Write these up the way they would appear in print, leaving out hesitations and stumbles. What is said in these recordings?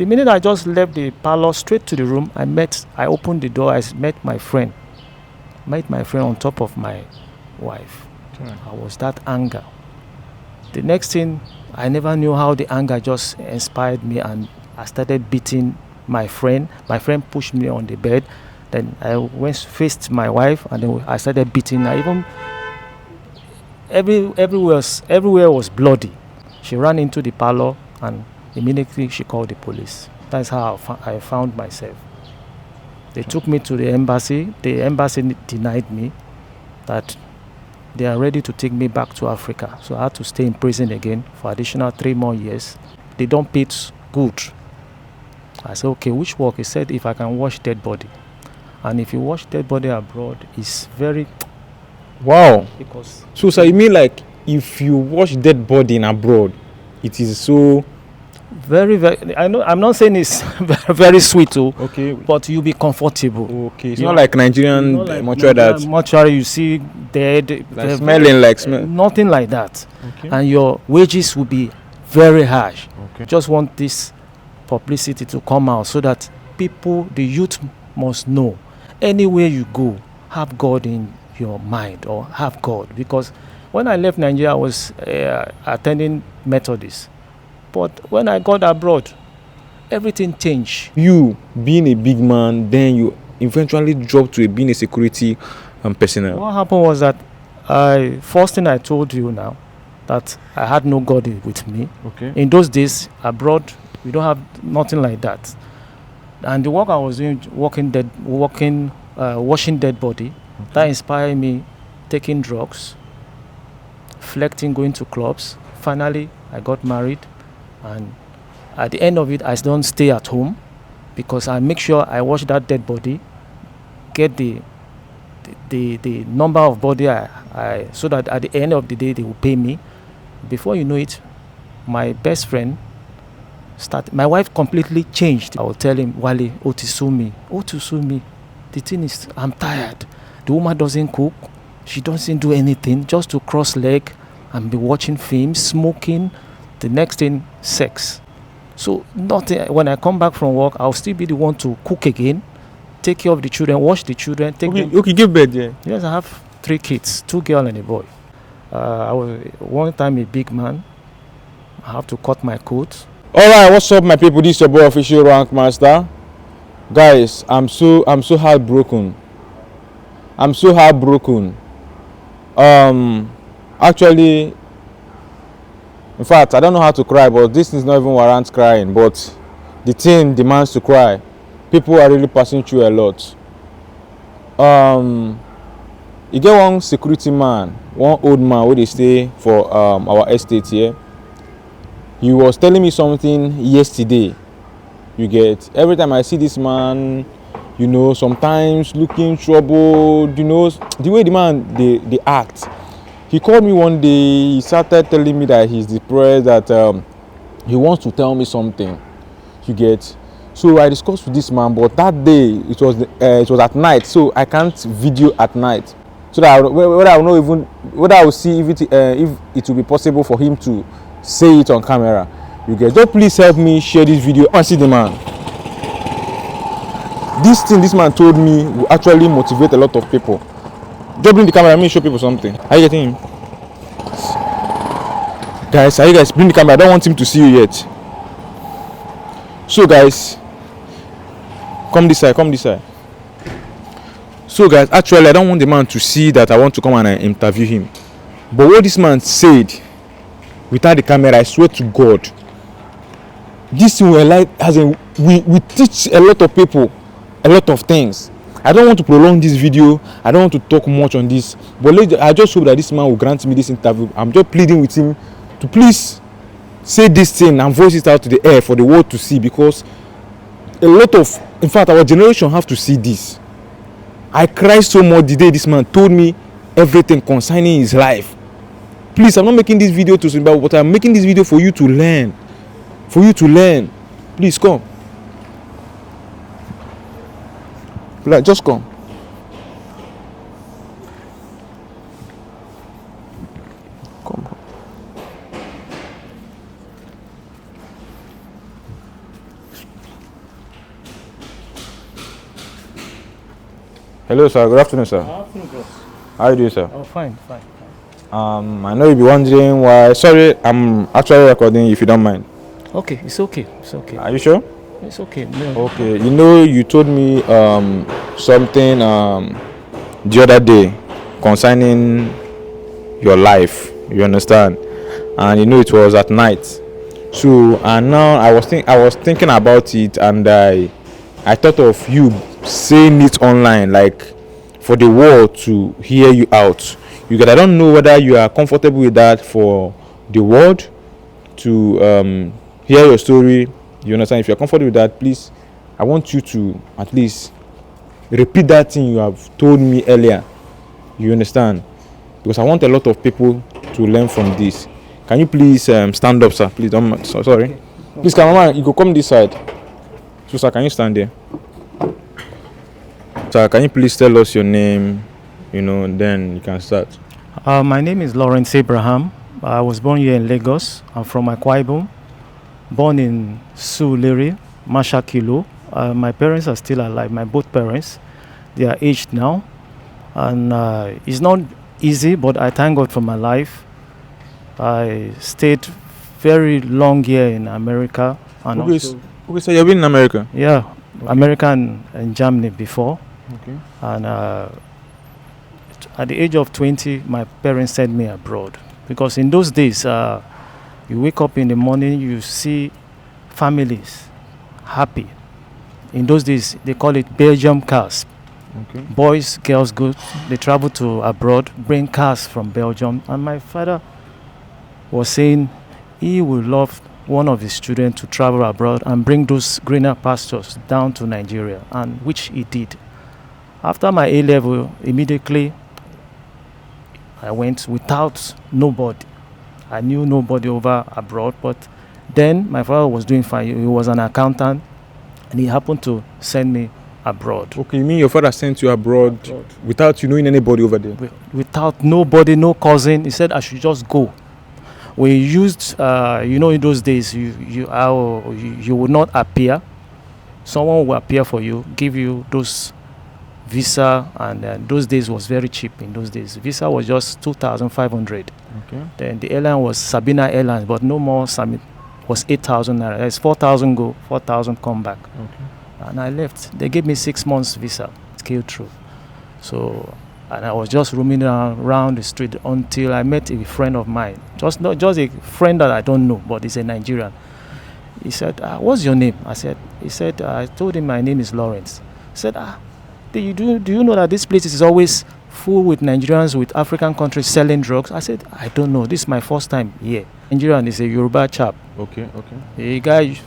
The minute I just left the parlor straight to the room, I opened the door, I met my friend. On top of my wife. I was that anger. The next thing, I never knew how the anger just inspired me, and I started beating my friend. My friend pushed me on the bed. Then I faced my wife, and then I started beating her. Even everywhere was bloody. She ran into the parlor, and immediately she called the police. That's how I found myself. They took me to the embassy. The embassy denied me that they are ready to take me back to Africa. So I had to stay in prison again for additional 3 more years. They don't pay good. I said, okay, which work? He said, if I can wash dead body. And if you wash dead body abroad, it's very... Wow. Because... So you mean like if you wash dead body in abroad, it is so... Very, very... I know. I'm not saying it's very sweet, okay, but you'll be comfortable. Okay, it's not like Nigerian mortuary that... Mortuary, you see dead... Like smelling like smell. Nothing like that. Okay. And your wages will be very harsh. Okay. Just want this publicity to come out so that people, the youth must know. Anywhere you go, have God in your mind, or have God. Because when I left Nigeria, I was attending Methodist. But when I got abroad, everything changed. You being a big man, then you eventually dropped to being a security personnel. What happened was that first thing I told you now, that I had no God with me. Okay. In those days, abroad, we don't have nothing like that. And the work I was doing, washing dead body, that inspired me taking drugs, flirting, going to clubs. Finally, I got married. And at the end of it, I don't stay at home because I make sure I wash that dead body, get the number of body so that at the end of the day they will pay me. Before you know it, my best friend my wife completely changed. I will tell him, Wale, sue me. The thing is, I'm tired. The woman doesn't cook. She doesn't do anything, just to cross leg and be watching films, smoking. The next thing, sex. So nothing. When I come back from work, I'll still be the one to cook again, take care of the children, wash the children, take them. Okay, give birth, yeah. Yes, I have 3 kids, 2 girls and a boy. I was one time a big man. I have to cut my coat. Alright, what's up my people? This is your boy Official Rank Master. Guys, I'm so heartbroken. Actually, in fact, I don't know how to cry, but this is not even warrant crying, but the thing demands to cry. People are really passing through a lot. You get one security man, one old man where they stay for our estate here. He was telling me something yesterday. You get, every time I see this man, you know, sometimes looking troubled, you know, the way the man they act. He called me one day, he started telling me that he's depressed, that he wants to tell me something. You get, so I discussed with this man, but that day it was at night, so I can't video at night, so that whether I will see if it will be possible for him to say it on camera. You get, just please help me share this video and see the man. This thing this man told me will actually motivate a lot of people. Just bring the camera, let me show people something. Are you getting him? Guys, bring the camera. I don't want him to see you yet. So guys, come this side. So guys, actually I don't want the man to see that I want to come and interview him. But what this man said without the camera, I swear to God, this thing will like, as in, we teach a lot of people a lot of things. I don't want to prolong this video. I don't want to talk much on this, but I just hope that this man will grant me this interview. I'm just pleading with him to please say this thing and voice it out to the air for the world to see, because in fact, our generation have to see this. I cried so much the day this man told me everything concerning his life. Please, I'm not making this video to symbol, but I'm making this video for you to learn. Please come. Like, just come. Come. Hello, sir. Good afternoon, sir. Afternoon, bros. How are you doing, sir? Oh, fine. I know you'll be wondering why. Sorry, I'm actually recording. If you don't mind. Okay, it's okay. It's okay. Are you sure? It's okay. No. Okay. You know, you told me something the other day concerning your life. You understand? And you know it was at night. So and now I was thinking about it, and I thought of you saying it online, like for the world to hear you out. I don't know whether you are comfortable with that for the world to hear your story. You understand? If you're comfortable with that, please, I want you to at least repeat that thing you have told me earlier. You understand? Because I want a lot of people to learn from this. Can you please stand up, sir? Please don't. Sorry. Okay. Please, cameraman, you go come this side. So, sir, can you stand there? Sir, can you please tell us your name? You know, then you can start. My name is Lawrence Abraham. I was born here in Lagos. I'm from Akwa Ibom. Born in Surulere, Mashakilo. My parents are still alive. My both parents, they are aged now, and it's not easy. But I thank God for my life. I stayed very long here in America, and okay, so you've been in America? Yeah, America and Germany before. Okay. And at the age of 20, my parents sent me abroad, because in those days, you wake up in the morning, you see families happy. In those days, they call it Belgium cars. Okay. Boys, girls go, they travel to abroad, bring cars from Belgium. And my father was saying he would love one of his children to travel abroad and bring those greener pastures down to Nigeria, and which he did. After my A level, immediately I went without nobody. I knew nobody over abroad, but then my father was doing fine. He was an accountant, and he happened to send me abroad. Okay, you mean your father sent you abroad without you knowing anybody over there? Without nobody, no cousin. He said I should just go. We used, in those days, you would not appear. Someone will appear for you, give you those visa, and those days was very cheap. In those days, visa was just 2,500. Okay. Then the airline was Sabina Airlines, but no more. Summit was 8,000 naira. There's 4,000 go, 4,000 come back. Okay. And I left. They gave me 6 months visa, scale through. So, and I was just roaming around the street until I met a friend of mine. Not just a friend that I don't know, but he's a Nigerian. He said, "What's your name?" I told him my name is Lawrence. He said, do you know that this place is always full with Nigerians with African countries selling drugs? I said, I don't know. This is my first time here. Nigerian is a Yoruba chap. Okay. A guy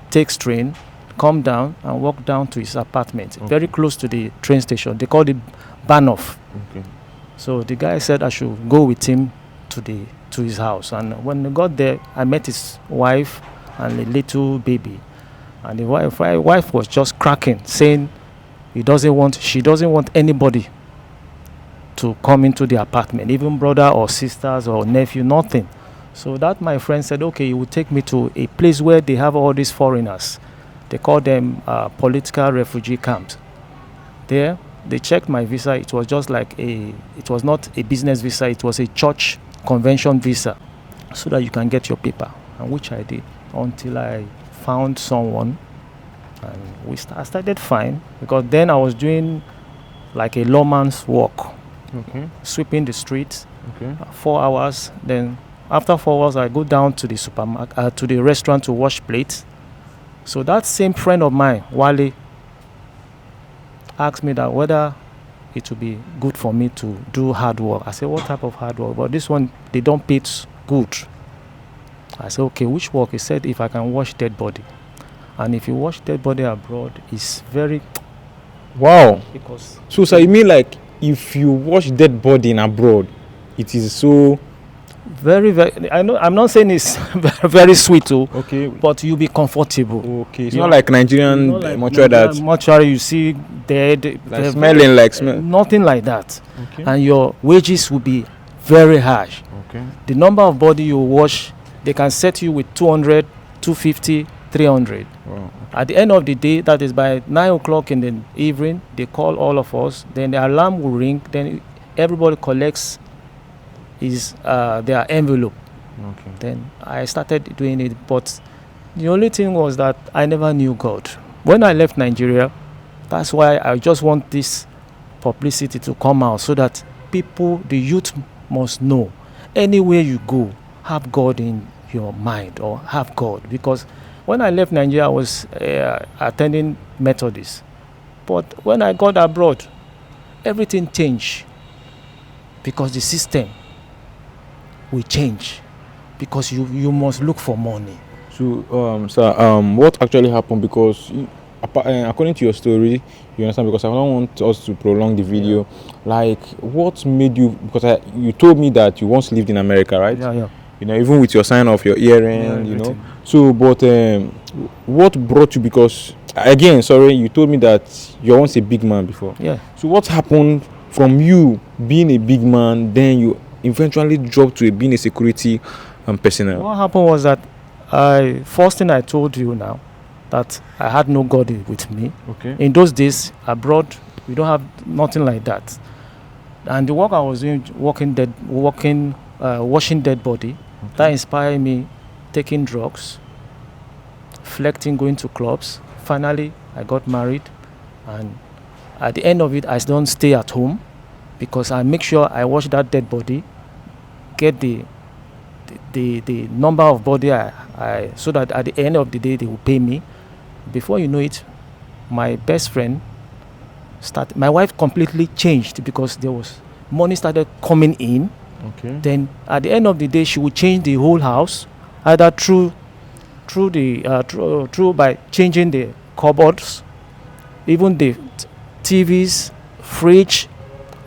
takes train, come down and walk down to his apartment, very close to the train station. They call it Banoff. Okay. So the guy said I should go with him to his house. And when I got there, I met his wife and a little baby. And the wife was just cracking, saying she doesn't want anybody to come into the apartment, even brother or sisters or nephew, nothing. So that my friend said, okay, he will take me to a place where they have all these foreigners. They call them political refugee camps. There, they checked my visa. It was just like it was not a business visa. It was a church convention visa, so that you can get your paper, and which I did until I found someone, and I started fine, because then I was doing like a lawman's work, sweeping the streets, 4 hours. Then after 4 hours, I go down to the supermarket, to the restaurant to wash plates. So that same friend of mine, Wale, asked me that whether it would be good for me to do hard work. I said, what type of hard work? But this one, they don't pay good. I said, okay, which work? He said, if I can wash dead body. And if you wash dead body abroad, it's very... Wow. Because... So you mean like if you wash dead body in abroad, it is so... Very, very... I know, I'm not saying it's very sweet, okay, but you'll be comfortable. Okay, it's not like Nigerian mortuary that... Mortuary, you see dead... Like smelling like smell. Nothing like that. Okay. And your wages will be very harsh. Okay. The number of body you wash, they can set you with 200, 250, 300. Wow, At the end of the day, that is by 9 o'clock in the evening, they call all of us. Then the alarm will ring. Then everybody collects their envelope. Okay. Then I started doing it. But the only thing was that I never knew God. When I left Nigeria, that's why I just want this publicity to come out so that people, the youth, must know. Anywhere you go, have God in your mind or have God. Because when I left Nigeria, I was attending Methodist. But when I got abroad, everything changed because the system will change because you must look for money. So, sir, what actually happened? Because according to your story, you understand, because I don't want us to prolong the video. Like, what made you, because you told me that you once lived in America, right? Yeah. You know, even with your sign of your earring, you know. So, but what brought you? Because again, sorry, you told me that you're once a big man before. Yeah. So, what happened from you being a big man, then you eventually dropped to being a security personnel? What happened was that first thing I told you now, that I had no God with me. Okay. In those days, abroad, we don't have nothing like that. And the work I was doing, washing dead body, that inspired me taking drugs, flirting, going to clubs. Finally, I got married. And at the end of it, I don't stay at home because I make sure I wash that dead body, get the number of body so that at the end of the day, they will pay me. Before you know it, my best friend my wife completely changed because there was money started coming in. Okay. Then at the end of the day, she would change the whole house, either through by changing the cupboards, even the TVs, fridge,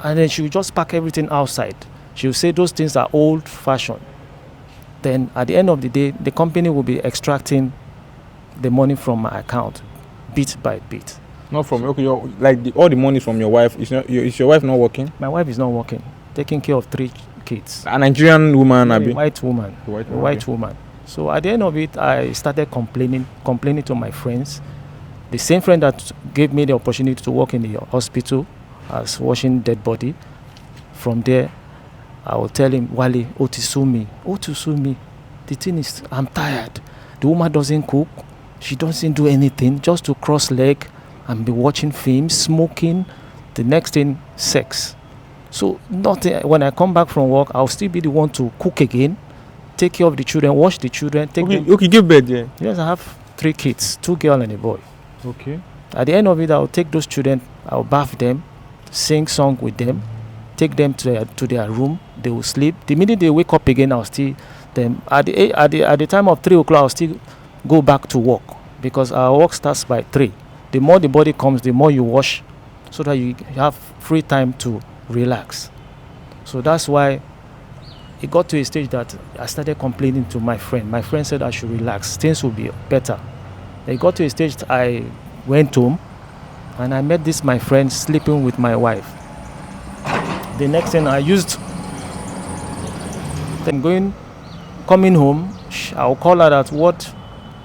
and then she would just pack everything outside. She would say those things are old fashioned. Then at the end of the day, the company will be extracting the money from my account, bit by bit. Not from all the money from your wife. Is your wife not working? My wife is not working, taking care of 3 kids. A Nigerian woman, A Abi? white woman. White woman. So at the end of it, I started complaining to my friends. The same friend that gave me the opportunity to work in the hospital as washing dead body. From there, I will tell him, Wale, sue me. The thing is, I'm tired. The woman doesn't cook. She doesn't do anything, just to cross leg and be watching films, smoking. The next thing, sex. So nothing. When I come back from work, I'll still be the one to cook again, take care of the children, wash the children, take them. Okay, give birth, yeah. Yes, I have 3 kids, 2 girls and a boy. Okay. At the end of it, I'll take those children, I'll bath them, sing song with them, take them to their room. They will sleep. The minute they wake up again, I'll still them. At the time of 3 o'clock, I'll still go back to work because our work starts by 3. The more the body comes, the more you wash, so that you have free time to relax. So that's why it got to a stage that I started complaining to my friend. My friend said I should relax, things will be better. It got to a stage that I went home and I met my friend sleeping with my wife. The next thing I used, then coming home, I'll call her that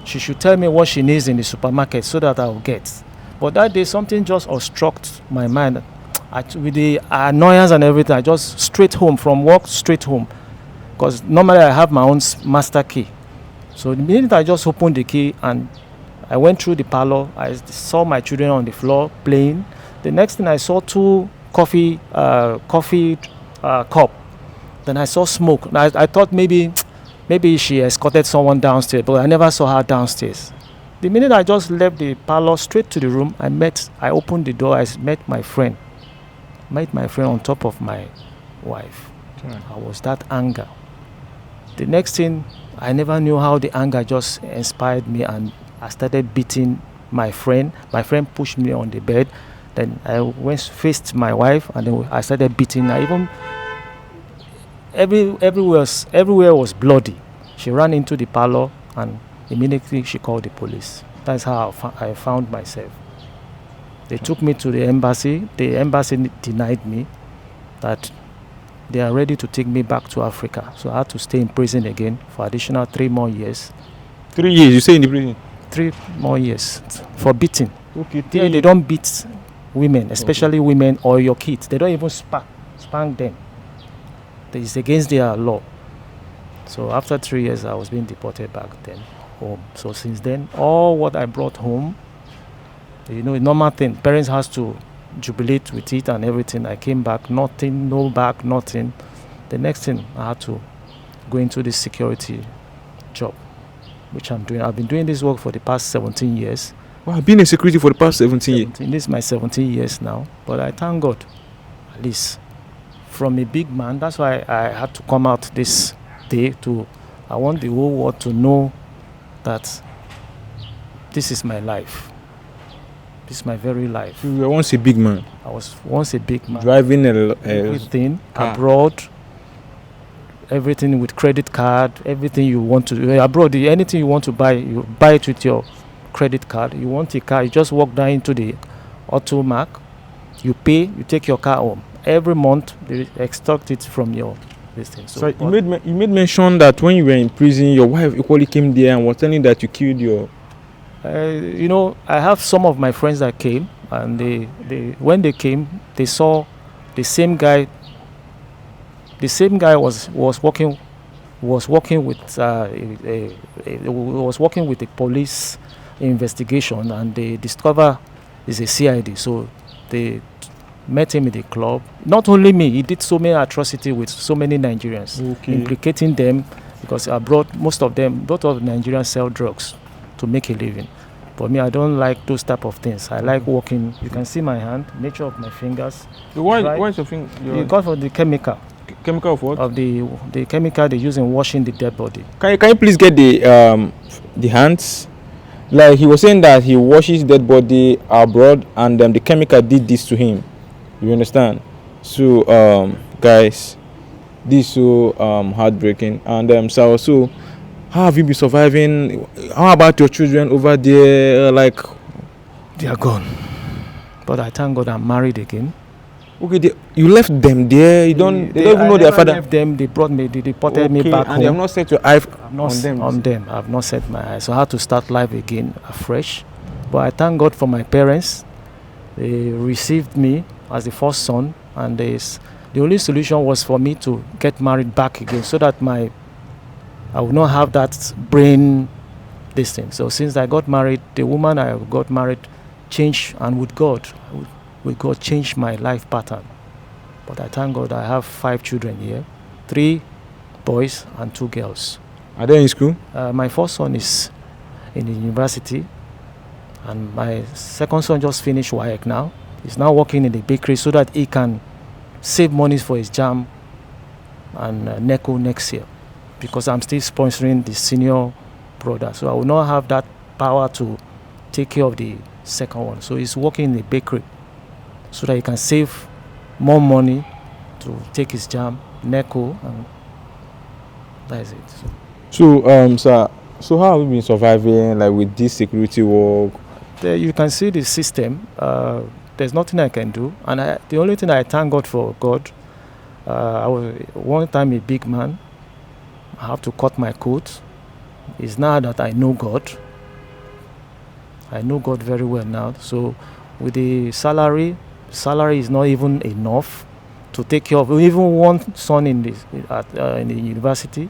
she should tell me what she needs in the supermarket so that I'll get. But that day, something just obstructed my mind. With the annoyance and everything, I just straight home from work, straight home. Because normally I have my own master key. So the minute I just opened the key and I went through the parlor, I saw my children on the floor playing. The next thing I saw 2 coffee cup. Then I saw smoke. I thought maybe she escorted someone downstairs, but I never saw her downstairs. The minute I just left the parlor straight to the room, I opened the door, I met my friend. On top of my wife. I was that anger. The next thing, I never knew how the anger just inspired me, and I started beating my friend. My friend pushed me on the bed. Then I faced my wife, and then I started beating her. Even everywhere was bloody. She ran into the parlor, and immediately she called the police. That's how I found myself. They took me to the embassy. The embassy denied me that they are ready to take me back to Africa. So I had to stay in prison again for additional 3 more years. 3 years, you stay in the prison? 3 more years for beating. Okay. There they don't beat women, especially women or your kids. They don't even spank them. It's against their law. So after 3 years, I was being deported back then home. So since then, all what I brought home, a normal thing. Parents has to jubilate with it and everything. I came back, nothing, no bag, nothing. The next thing, I had to go into this security job, which I'm doing. I've been doing this work for the past 17 years. Wow, I've been in security for the past 17 years. This is my 17 years now. But I thank God, at least from a big man. That's why I had to come out this day I want the whole world to know that this is my life. This is my very life. You were once a big man. I was once a big man. Driving everything abroad, everything with credit card, everything you want to do abroad. Anything you want to buy, you buy it with your credit card. You want a car, you just walk down into the automark, you pay, you take your car home. Every month they extract it from your this thing. So you made mention that when you were in prison, your wife equally came there and was telling that you killed your. I have some of my friends that came, and they when they came, they saw the same guy. The same guy was working with a police investigation, and they discover he's a CID. So they met him in the club. Not only me, he did so many atrocities with so many Nigerians, implicating them, because abroad most of Nigerians sell drugs to make a living. But me, I don't like those type of things. I like working. You can see my hand, nature of my fingers. Why is your finger? You got for the chemical. Chemical of what? Of the chemical they use in washing the dead body. Can you please get the hands? Like he was saying that he washes dead body abroad, and the chemical did this to him. You understand? So guys, this is so heartbreaking. And so how have you been surviving? How about your children over there? Like they are gone, but I thank God I'm married again. Okay, you left them there. They don't even know their father. Left them. They brought me. They deported me back home. And they have not set your eyes on them. I've not set my eyes. So I had to start life again afresh. But I thank God for my parents. They received me as the first son, and the only solution was for me to get married back again, so that I would not have that brain this thing. So since I got married, the woman I got married changed, and with God changed my life pattern. But I thank God I have 5 children here, 3 boys and 2 girls. Are they in school? My first son is in the university, and my second son just finished WAEC now. He's now working in the bakery so that he can save money for his JAM and NECO next year, because I'm still sponsoring the senior brother. So I will not have that power to take care of the second one. So he's working in the bakery so that he can save more money to take his JAM, NECO, and that is it. Sir, so how have you been surviving, like, with this security work? There you can see the system. There's nothing I can do, and the only thing I thank God for, I was one time a big man. I have to cut my coat. It's now that I know God. I know God very well now. So with the salary is not even enough to take care of even one son in the university.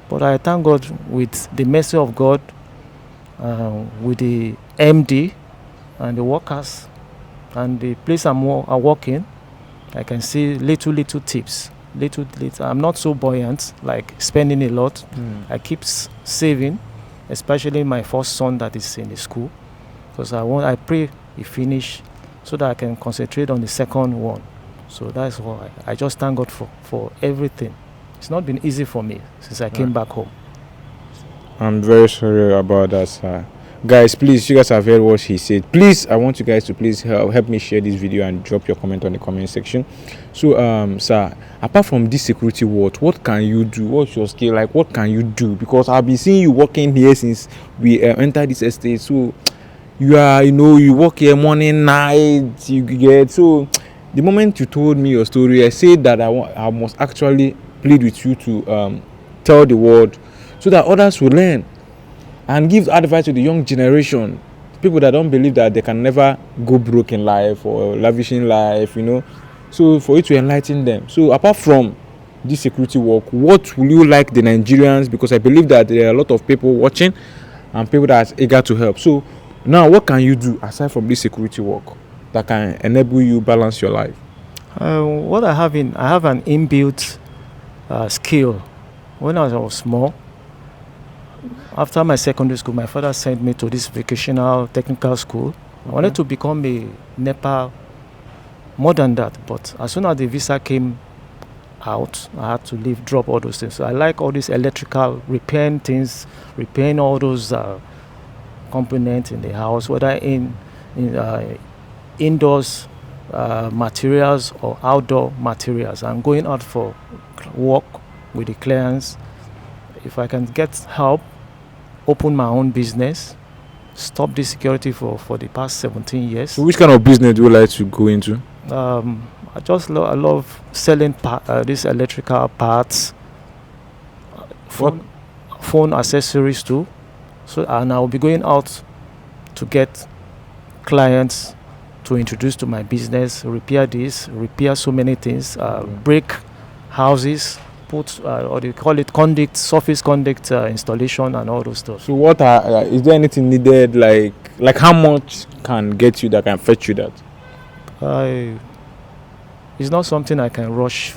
But I thank God with the mercy of God, with the MD and the workers and the place I'm working, I can see little tips. Little. I'm not so buoyant, like spending a lot. I keep saving, especially my first son that is in the school, because I pray he finish so that I can concentrate on the second one. So that's why I just thank God for everything. It's not been easy for me since I came back home. I'm very sorry about that, sir. Guys, please, you guys have heard what he said. Please, I want you guys to please help me share this video and drop your comment on the comment section. So, sir, apart from this security work, what can you do? What's your skill? Like, what can you do? Because I've been seeing you working here since we entered this estate. So, you work here morning, night, you get. So, the moment you told me your story, I said that I must actually plead with you to tell the world so that others will learn. and give advice to the young generation, people that don't believe that they can never go broke in life or lavish in life, So for you to enlighten them. So apart from this security work, what will you like the Nigerians, because I believe that there are a lot of people watching and people that are eager to help. So now what can you do aside from this security work that can enable you balance your life? What I have an inbuilt skill. When I was small, after my secondary school, my father sent me to this vocational technical school. I wanted to become a NEPA, more than that, but as soon as the visa came out, I had to leave, drop all those things. So I like all these electrical repairing things, repairing all those components in the house, whether in indoors materials or outdoor materials. I'm going out for work with the clients. If I can get help, open my own business, stop this security for the past 17 years. So which kind of business do you like to go into? I just I love selling these electrical parts, phone accessories too. So and I'll be going out to get clients to introduce to my business, repair so many things, break houses, put or they call it conduit, surface conduit installation and all those stuff. So what is there anything needed, like how much can get you that can fetch you that? It's not something I can rush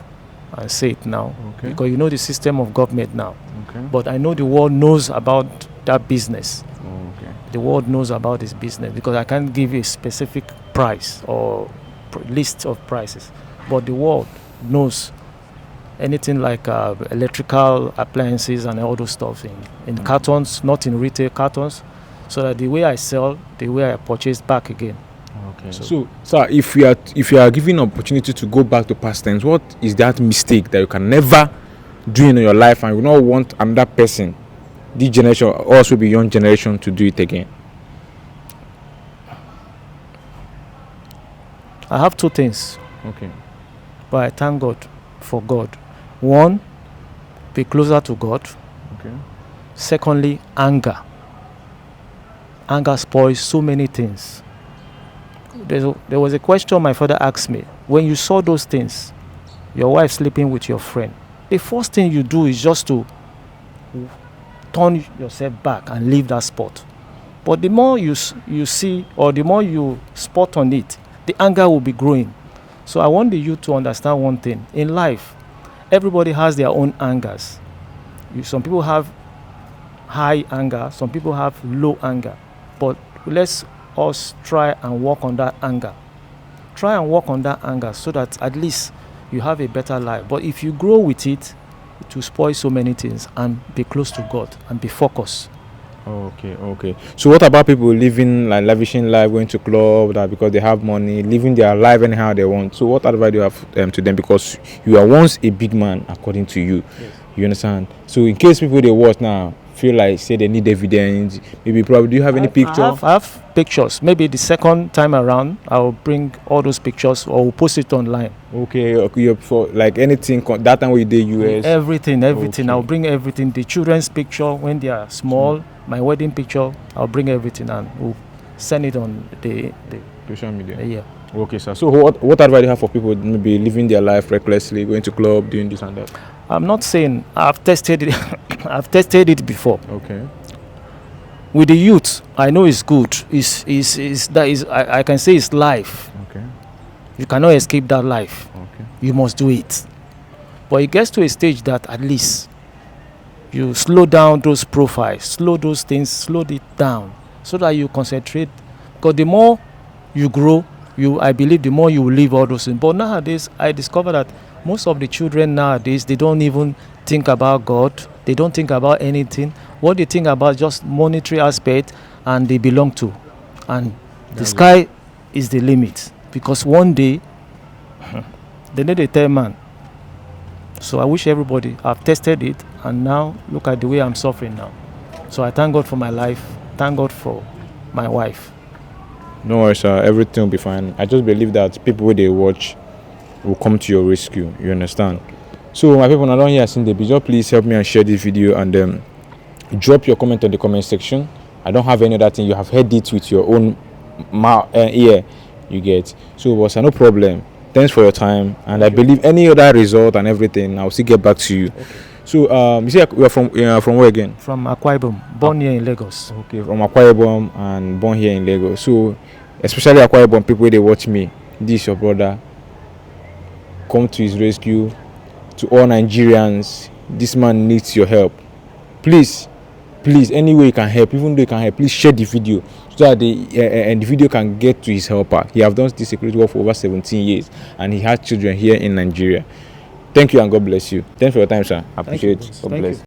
and say it now, because you know the system of government now. But I know the world knows about that business. The world knows about this business, because I can't give a specific price or list of prices, but the world knows anything like electrical appliances and all those stuff in cartons, not in retail cartons, so that the way I sell, the way I purchase back again. So sir, if you are given opportunity to go back to past times, what is that mistake that you can never do in your life and you not want another person, this generation, also be young generation, to do it again? I have two things. But I thank God for God. One, be closer to God. Secondly, anger. Anger spoils so many things. There was a question my father asked me. When you saw those things, your wife sleeping with your friend, the first thing you do is just to turn yourself back and leave that spot. But the more you see, or the more you spot on it, the anger will be growing. So I want the youth to understand one thing. In life, everybody has their own angers. Some people have high anger, some people have low anger. But let's us try and work on that anger. Try and work on that anger so that at least you have a better life. But if you grow with it, it will spoil so many things. And be close to God and be focused. Okay. So what about people living like lavishing life, going to club that because they have money, living their life anyhow they want? So what advice do you have to them? Because you are once a big man according to you. Yes. You understand? So in case people they watch now feel like say they need evidence, maybe probably do you have any picture? I have pictures. Maybe the second time around I will bring all those pictures or we'll post it online. Okay, for like anything that time when you did US. Everything. I'll bring everything. The children's picture when they are small, my wedding picture, I'll bring everything and we'll send it on the social media. Yeah. Okay, sir. So what advice do you have for people maybe living their life recklessly, going to club, doing this and that? I'm not saying I've tested it. I've tested it before. Okay. With the youth, I know it's good. I can say it's life. Okay. You cannot escape that life. Okay. You must do it. But it gets to a stage that at least you slow down those profiles, slow those things, slow it down, so that you concentrate. Because the more you grow, I believe the more you will leave all those things. But nowadays, I discover that most of the children nowadays, they don't even think about God. They don't think about anything. What they think about just monetary aspect, and they belong to. And the sky is the limit. Because one day, they need a third man. So I wish everybody, I've tested it, and now look at the way I'm suffering now. So I thank God for my life. Thank God for my wife. No worries, sir. Everything will be fine. I just believe that people when they watch will come to your rescue. You understand? So my people, I don't hear seen the video. Please help me and share this video, and drop your comment on the comment section. I don't have any other thing. You have heard it with your own ear. You get. So it was no problem. Thanks for your time, and I believe any other result and everything, I'll still get back to you. Okay. So you say you're from where again? From Akwa Ibom, born here in Lagos. Okay, from Akwa Ibom and born here in Lagos. So especially Akwa Ibom people, they watch me. This is your brother. Come to his rescue. To all Nigerians, this man needs your help. Please, any way you can help, even though you can help, please share the video so that the video can get to his helper. He have done this security work for over 17 years, and he has children here in Nigeria. Thank you and God bless you. Thanks for your time, sir. I appreciate it. God bless.